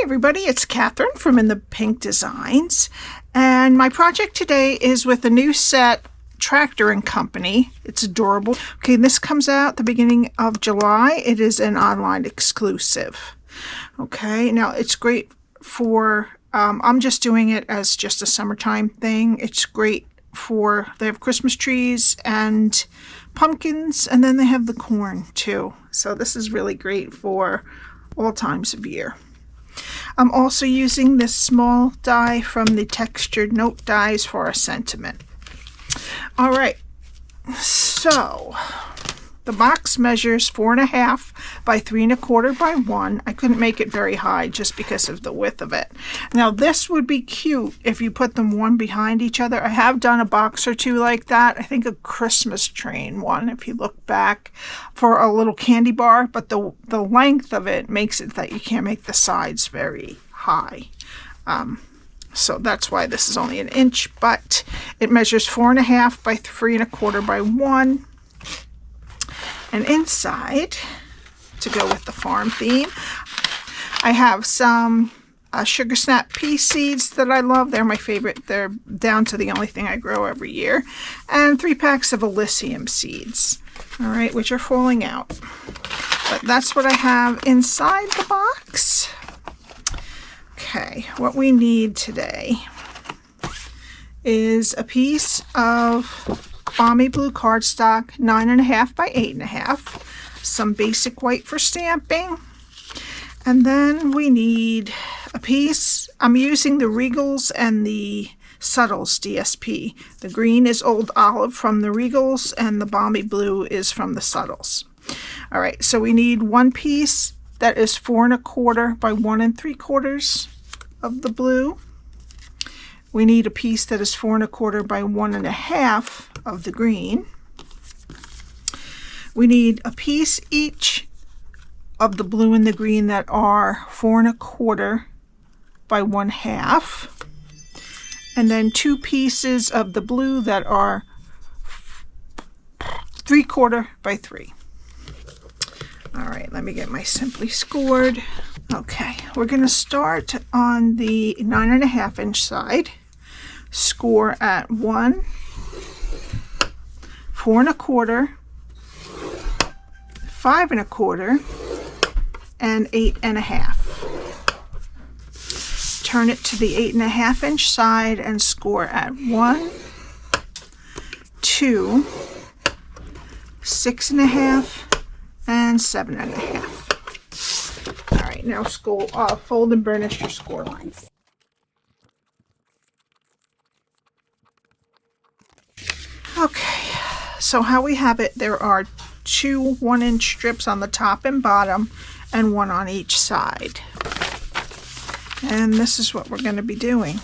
everybody, it's Cathryn from In the Pink Designs, and my project today is with a new set, Tractor and Company. It's adorable. Okay, this comes out the beginning of July. It is an online exclusive. Okay, now it's great for, I'm just doing it as just a summertime thing. It's great for, they have Christmas trees and pumpkins, and then they have the corn too. So this is really great for all times of year. I'm also using this small die from the Textured Note Dies for a sentiment. All right, so the box measures 4.5 by 3 1/4 by 1. I couldn't make it very high just because of the width of it. Now this would be cute if you put them one behind each other. I have done a box or two like that. I think a Christmas train one, if you look back, for a little candy bar, but the length of it makes it that you can't make the sides very high. So that's why this is only 1 inch, but it measures 4.5 by 3 1/4 by 1. And inside, to go with the farm theme, I have some Sugar Snap pea seeds that I love. They're my favorite. They're down to the only thing I grow every year. And 3 packs of Elysium seeds, all right, which are falling out. But that's what I have inside the box. Okay, what we need today is a piece of Balmy blue cardstock, 9.5 by 8.5, some basic white for stamping, and then we need a piece. I'm using the Regals and the Subtles DSP. The green is Old Olive from the Regals, and the Balmy blue is from the Subtles. All right, so we need one piece that is 4 1/4 by 1 3/4 of the blue. We need a piece that is 4 1/4 by 1 1/2 of the green. We need a piece each of the blue and the green that are 4 1/4 by 1/2. And then 2 pieces of the blue that are 3/4 by 3. All right, let me get my Simply Scored. Okay, we're going to start on the 9.5 inch side. Score at 1, 4 1/4, 5 1/4, and 8.5. Turn it to the 8.5 inch side and score at 1, 2, 6.5, and 7.5. All right, now fold and burnish your score lines. Okay, so how we have it, there are 2 1-inch strips on the top and bottom, and 1 on each side. And this is what we're going to be doing.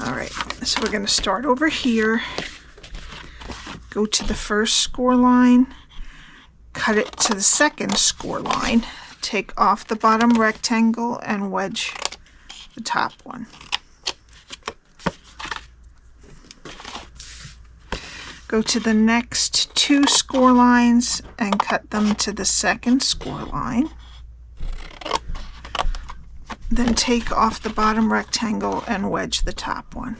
All right, so we're going to start over here, go to the first score line, cut it to the second score line, take off the bottom rectangle and wedge the top one. Go to the next 2 score lines and cut them to the second score line. Then take off the bottom rectangle and wedge the top one.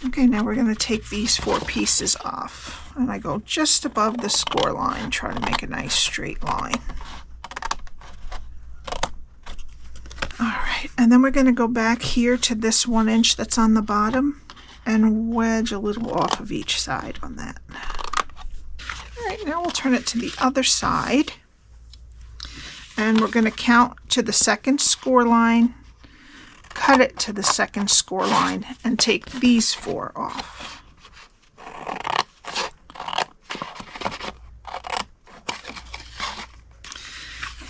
Okay, now we're going to take these 4 pieces off. And I go just above the score line, try to make a nice straight line. All right, and then we're going to go back here to this 1 inch that's on the bottom and wedge a little off of each side on that. All right, now we'll turn it to the other side. And we're going to count to the second score line, cut it to the second score line, and take these 4 off.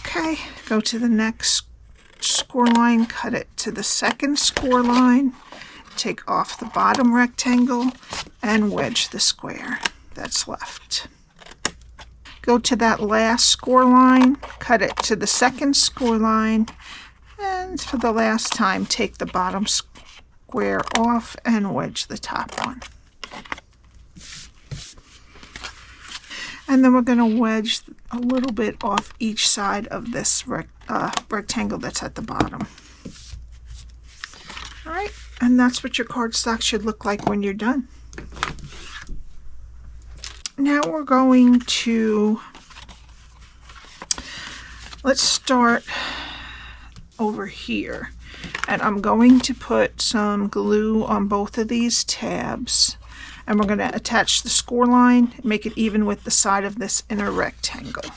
Okay, go to the next score line, cut it to the second score line, take off the bottom rectangle, and wedge the square that's left. Go to that last score line, cut it to the second score line, And for the last time, take the bottom square off and wedge the top one. And then we're going to wedge a little bit off each side of this rectangle that's at the bottom. All right, and that's what your cardstock should look like when you're done. Now we're going to, let's start over here. And I'm going to put some glue on both of these tabs. And we're going to attach the score line, make it even with the side of this inner rectangle.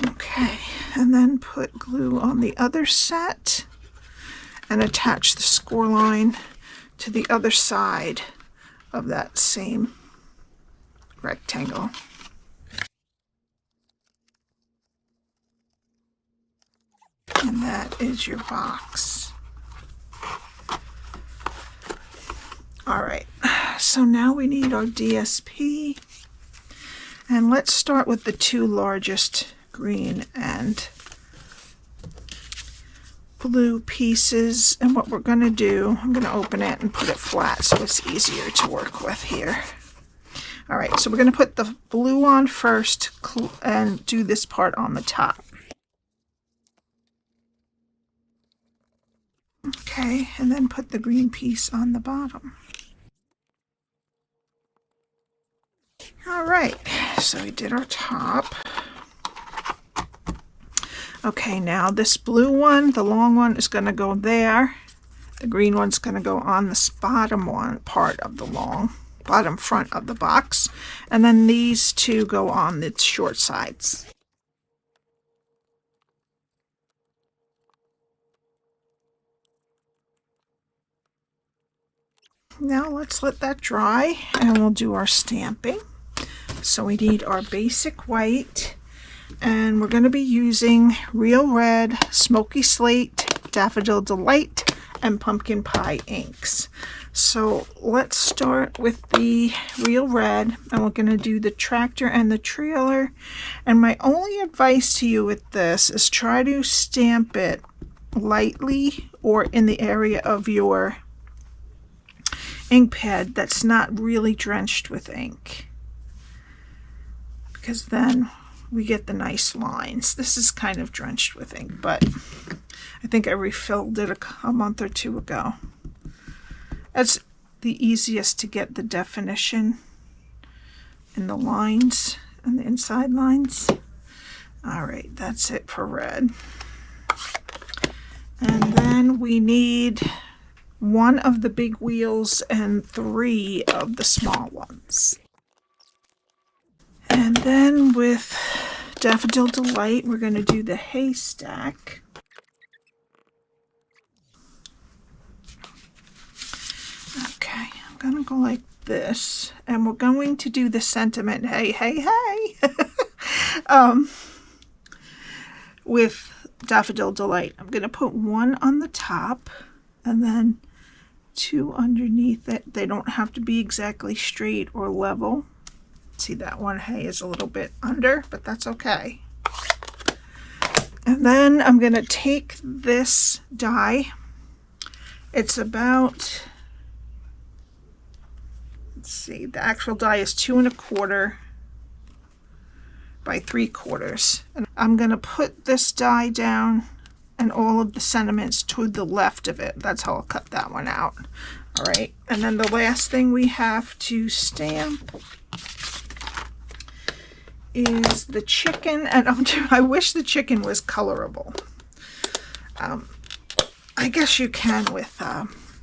Okay, and then put glue on the other set and attach the score line to the other side of that same rectangle. And that is your box. All right, so now we need our DSP, and let's start with the two largest green and blue pieces. And what we're going to do, I'm going to open it and put it flat so it's easier to work with here. All right, so we're going to put the blue on first and do this part on the top. Okay, and then put the green piece on the bottom. All right, so we did our top. Okay, now this blue one, the long one, is going to go there. The green one's going to go on this bottom one part of the bottom front of the box. And then these two go on the short sides. Now let's let that dry and we'll do our stamping. So we need our basic white, and we're going to be using Real Red, Smokey Slate, Daffodil Delight, and Pumpkin Pie inks. So let's start with the Real Red, and we're going to do the tractor and the trailer. And my only advice to you with this is try to stamp it lightly or in the area of your ink pad that's not really drenched with ink, because then we get the nice lines. This is kind of drenched with ink, but I think I refilled it a month or two ago. That's the easiest to get the definition in the lines and the inside lines. All right, that's it for red. And then we need one of the big wheels and 3 of the small ones. And then with Daffodil Delight, we're going to do the haystack. Okay, I'm going to go like this, and we're going to do the sentiment, hey, hey, hey, with Daffodil Delight. I'm going to put 1 on the top and then 2 underneath it. They don't have to be exactly straight or level. See, that one, hey, is a little bit under, but that's okay. And then I'm going to take this die. It's about, let's see, the actual die is 2 1/4 by 3/4. And I'm going to put this die down and all of the sentiments to the left of it. That's how I'll cut that one out. All right, and then the last thing we have to stamp is the chicken, and I wish the chicken was colorable. I guess you can with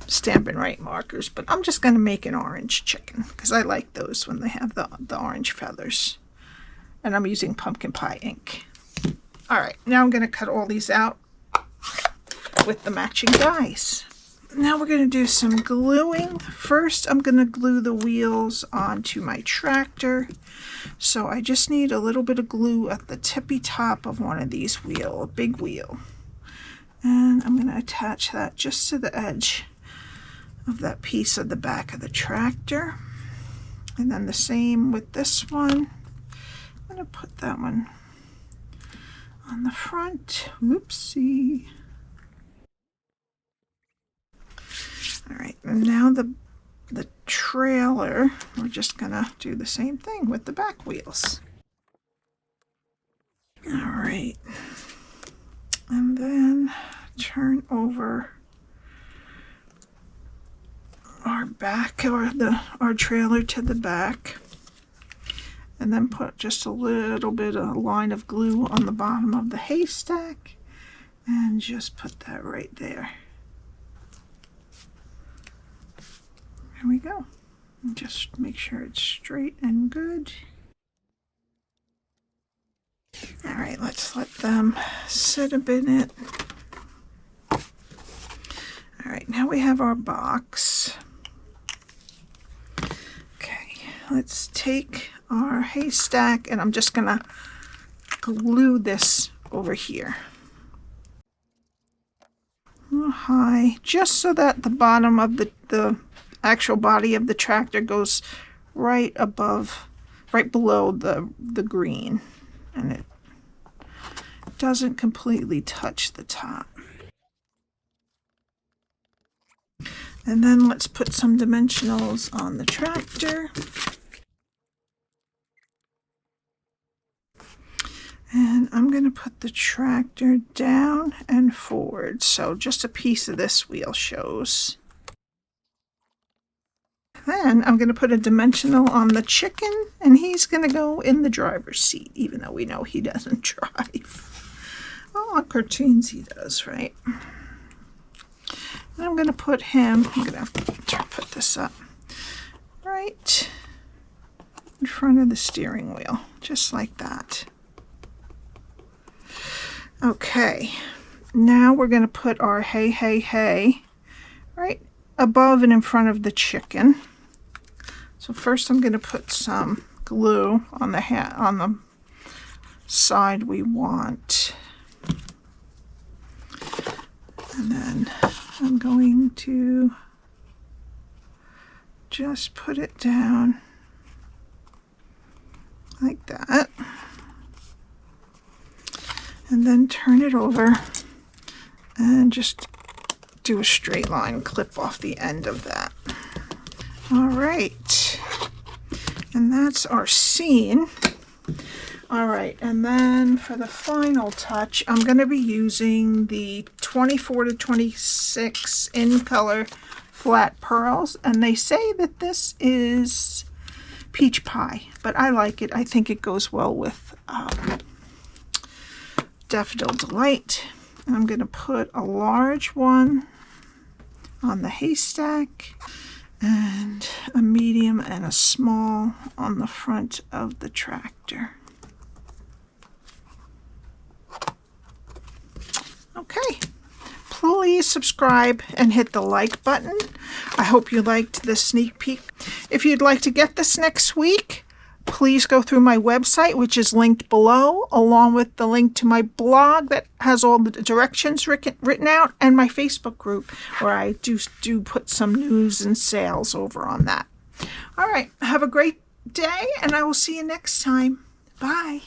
Stampin' Right markers, but I'm just going to make an orange chicken because I like those when they have the orange feathers. And I'm using Pumpkin Pie ink. All right, now I'm going to cut all these out with the matching dies. Now we're going to do some gluing. First, I'm going to glue the wheels onto my tractor. So I just need a little bit of glue at the tippy top of one of these wheels, a big wheel. And I'm going to attach that just to the edge of that piece of the back of the tractor. And then the same with this one. I'm going to put that one on the front. Whoopsie. All right, and now the trailer, we're just going to do the same thing with the back wheels. All right, and then turn over our back, or our trailer to the back, and then put just a little bit of a line of glue on the bottom of the haystack, and just put that right there. There we go. And just make sure it's straight and good. All right, let's let them sit a minute. All right, now we have our box. Okay, let's take our haystack, and I'm just gonna glue this over here. High, just so that the bottom of the actual body of the tractor goes right above, right below the green, and it doesn't completely touch the top. And then let's put some dimensionals on the tractor. And I'm going to put the tractor down and forward, so just a piece of this wheel shows. Then I'm going to put a dimensional on the chicken, and he's going to go in the driver's seat, even though we know he doesn't drive. Well, on cartoons he does, right? And I'm going to put him, I'm going to have to put this up right in front of the steering wheel, just like that. Okay, now we're going to put our hey right above and in front of the chicken. So first I'm going to put some glue on the side we want. And then I'm going to just put it down like that. And then turn it over and just do a straight line, clip off the end of that. All right, and that's our scene. All right, and then for the final touch, I'm going to be using the 24 to 26 in color flat pearls, and they say that this is peach pie, but I like it. I think it goes well with Daffodil Delight. And I'm going to put a large one on the haystack, and a medium and a small on the front of the tractor. Okay, please subscribe and hit the like button. I hope you liked this sneak peek. If you'd like to get this next week, please go through my website, which is linked below, along with the link to my blog that has all the directions written out, and my Facebook group, where I do put some news and sales over on that. All right, have a great day, and I will see you next time. Bye.